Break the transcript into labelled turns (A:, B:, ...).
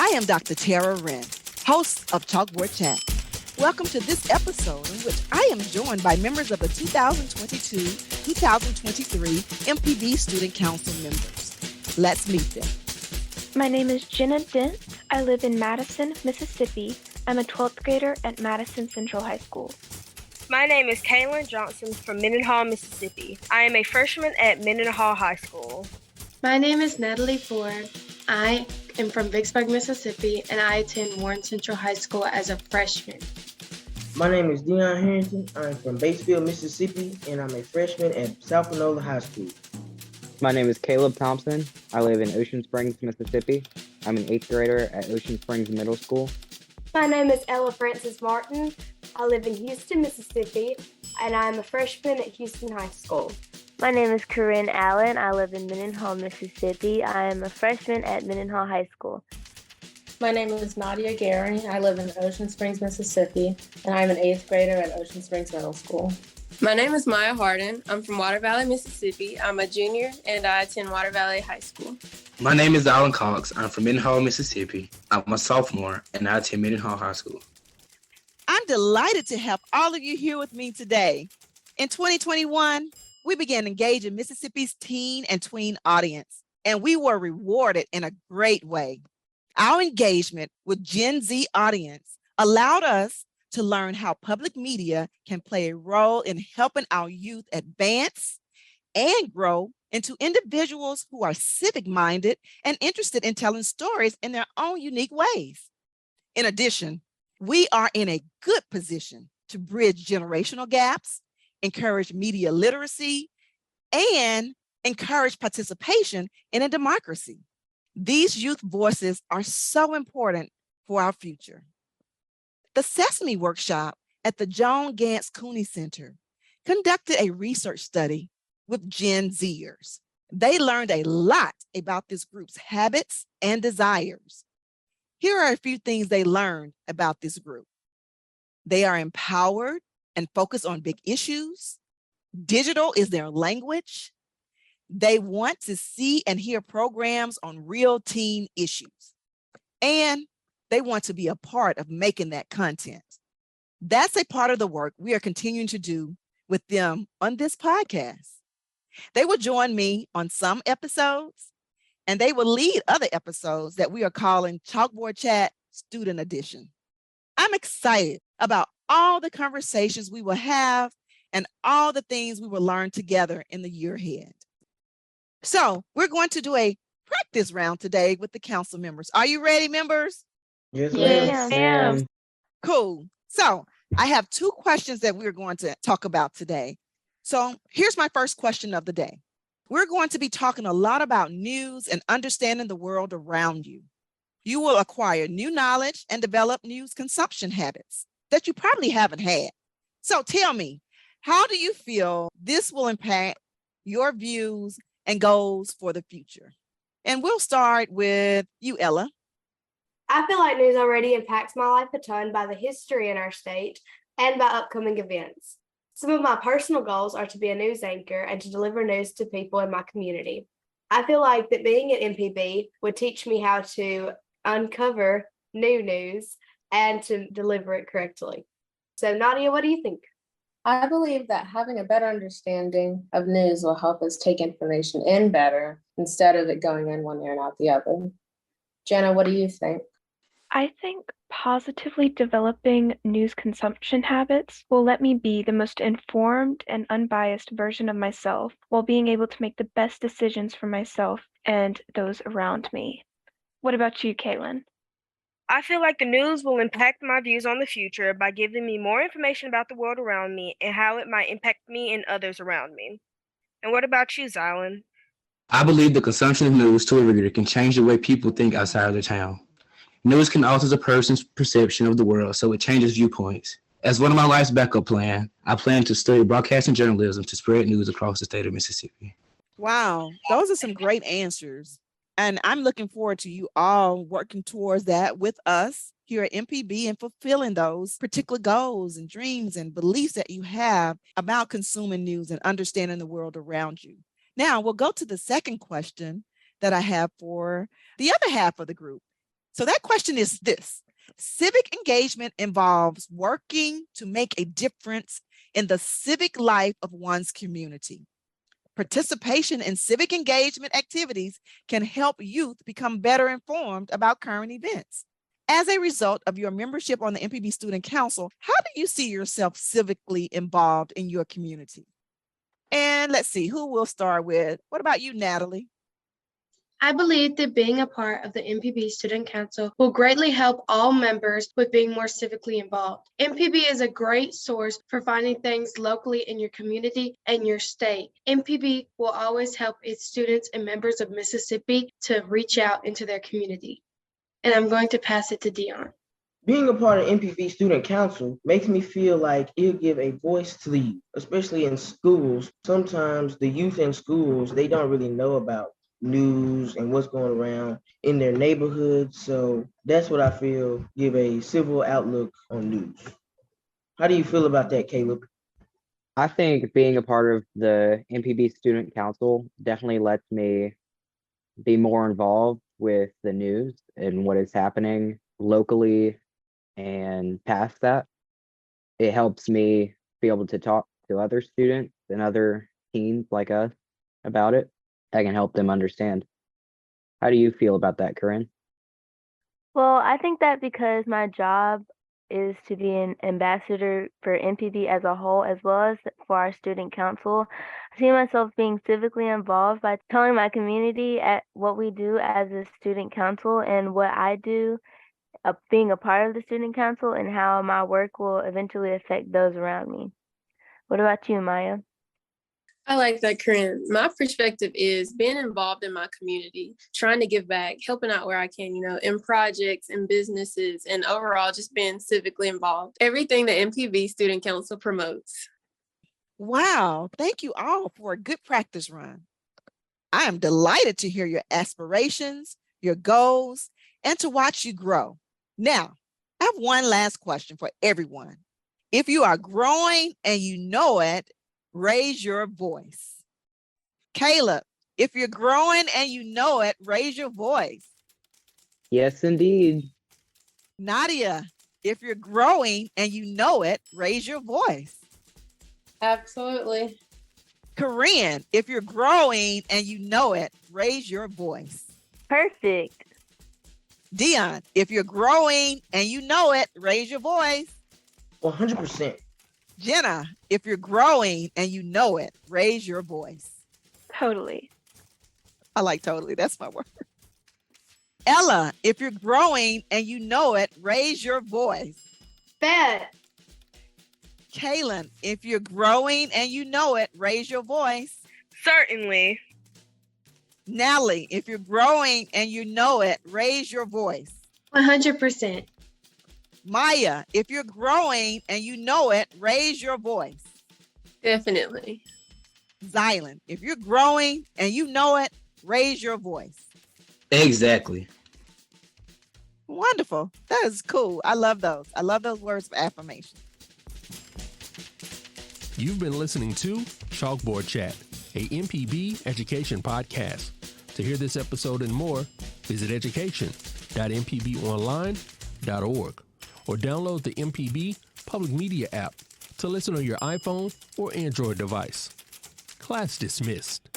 A: I am Dr. Tara Wren, host of Chalkboard Ch. Welcome to this episode in which I am joined by members of the 2022-2023 MPB Student Council members. Let's meet them.
B: My name is Jenna Dent. I live in Madison, Mississippi. I'm a 12th grader at Madison Central High School.
C: My name is Kaylin Johnson from Mendenhall, Mississippi. I am a freshman at Mendenhall High School.
D: My name is Natalie Ford. I am from Vicksburg, Mississippi, and I attend Warren Central High School as a freshman.
E: My name is Dion Harrington. I'm from Batesville, Mississippi, and I'm a freshman at South Panola High School.
F: My name is Caleb Thompson. I live in Ocean Springs, Mississippi. I'm an 8th grader at Ocean Springs Middle School.
G: My name is Ella Francis Martin. I live in Houston, Mississippi, and I'm a freshman at Houston High School.
H: My name is Corinne Allen. I live in Mendenhall, Mississippi. I am a freshman at Mendenhall High School.
I: My name is Nadia Gary. I live in Ocean Springs, Mississippi, and I'm an 8th grader at Ocean Springs Middle School.
J: My name is Maya Harden. I'm from Water Valley, Mississippi. I'm a junior, and I attend Water Valley High School.
K: My name is Alan Cox. I'm from Mendenhall, Mississippi. I'm a sophomore, and I attend Mendenhall High School.
A: I'm delighted to have all of you here with me today. In 2021, we began engaging Mississippi's teen and tween audience, and we were rewarded in a great way. Our engagement with Gen Z audience allowed us to learn how public media can play a role in helping our youth advance and grow into individuals who are civic-minded and interested in telling stories in their own unique ways. In addition, we are in a good position to bridge generational gaps, encourage media literacy, and encourage participation in a democracy. These youth voices are so important for our future. The Sesame Workshop at the Joan Gantz Cooney Center conducted a research study with Gen Zers. They learned a lot about this group's habits and desires. Here are a few things they learned about this group. They are empowered and focused on big issues. Digital is their language. They want to see and hear programs on real teen issues. And they want to be a part of making that content. That's a part of the work we are continuing to do with them on this podcast. They will join me on some episodes, and they will lead other episodes that we are calling Chalkboard Ch Student Edition. I'm excited about all the conversations we will have and all the things we will learn together in the year ahead. So we're going to do a practice round today with the council members. Are you ready, members?
E: Yes,
B: Yes.
A: Cool. So I have 2 questions that we're going to talk about today. So here's my first question of the day. We're going to be talking a lot about news and understanding the world around you. You will acquire new knowledge and develop news consumption habits that you probably haven't had. So tell me, how do you feel this will impact your views and goals for the future? And we'll start with you, Ella.
G: I feel like news already impacts my life a ton by the history in our state and by upcoming events. Some of my personal goals are to be a news anchor and to deliver news to people in my community. I feel like that being at MPB would teach me how to uncover new news and to deliver it correctly. So Nadia, what do you think?
I: I believe that having a better understanding of news will help us take information in better instead of it going in one ear and out the other. Jenna, what do you think?
B: I think positively developing news consumption habits will let me be the most informed and unbiased version of myself while being able to make the best decisions for myself and those around me. What about you, Kaylin?
C: I feel like the news will impact my views on the future by giving me more information about the world around me and how it might impact me and others around me. And what about you, Zylan?
K: I believe the consumption of news to a degree can change the way people think outside of their town. News can alter a person's perception of the world, so it changes viewpoints. As one of my life's backup plan, I plan to study broadcasting journalism to spread news across the state of Mississippi.
A: Wow, those are some great answers. And I'm looking forward to you all working towards that with us here at MPB and fulfilling those particular goals and dreams and beliefs that you have about consuming news and understanding the world around you. Now we'll go to the second question that I have for the other half of the group. So that question is this: civic engagement involves working to make a difference in the civic life of one's community. Participation in civic engagement activities can help youth become better informed about current events. As a result of your membership on the MPB Student Council, how do you see yourself civically involved in your community? And let's see, who we'll start with? What about you, Natalie?
D: I believe that being a part of the MPB Student Council will greatly help all members with being more civically involved. MPB is a great source for finding things locally in your community and your state. MPB will always help its students and members of Mississippi to reach out into their community. And I'm going to pass it to Dion.
E: Being a part of MPB Student Council makes me feel like it'll give a voice to the youth, especially in schools. Sometimes the youth in schools, they don't really know about news and what's going around in their neighborhoods. So that's what I feel give a civil outlook on news. How do you feel about that, Caleb?
F: I think being a part of the MPB Student Council definitely lets me be more involved with the news and what is happening locally and past that. It helps me be able to talk to other students and other teens like us about it. I can help them understand. How do you feel about that, Corinne?
H: Well, I think that because my job is to be an ambassador for MPB as a whole, as well as for our student council, I see myself being civically involved by telling my community at what we do as a student council and what I do, being a part of the student council, and how my work will eventually affect those around me. What about you, Maya?
J: I like that, Corinne. My perspective is being involved in my community, trying to give back, helping out where I can, in projects and businesses, and overall just being civically involved. Everything the MPB Student Council promotes.
A: Wow, thank you all for a good practice run. I am delighted to hear your aspirations, your goals, and to watch you grow. Now, I have one last question for everyone. If you are growing and you know it, raise your voice. Caleb, if you're growing and you know it, raise your voice.
F: Yes, indeed.
A: Nadia, if you're growing and you know it, raise your voice.
I: Absolutely.
A: Corinne, if you're growing and you know it, raise your voice.
H: Perfect.
A: Dion, if you're growing and you know it, raise your voice.
E: 100%.
A: Jenna, if you're growing and you know it, raise your voice.
B: Totally.
A: I like totally. That's my word. Ella, if you're growing and you know it, raise your voice.
G: Bet.
A: Kaylin, if you're growing and you know it, raise your voice.
C: Certainly.
A: Natalie, if you're growing and you know it, raise your voice.
D: 100%.
A: Maya, if you're growing and you know it, raise your voice.
J: Definitely.
A: Zylan, if you're growing and you know it, raise your voice.
K: Exactly.
A: Wonderful. That is cool. I love those. I love those words of affirmation.
L: You've been listening to Chalkboard Chat, a MPB education podcast. To hear this episode and more, visit education.mpbonline.org or download the MPB Public Media app to listen on your iPhone or Android device. Class dismissed.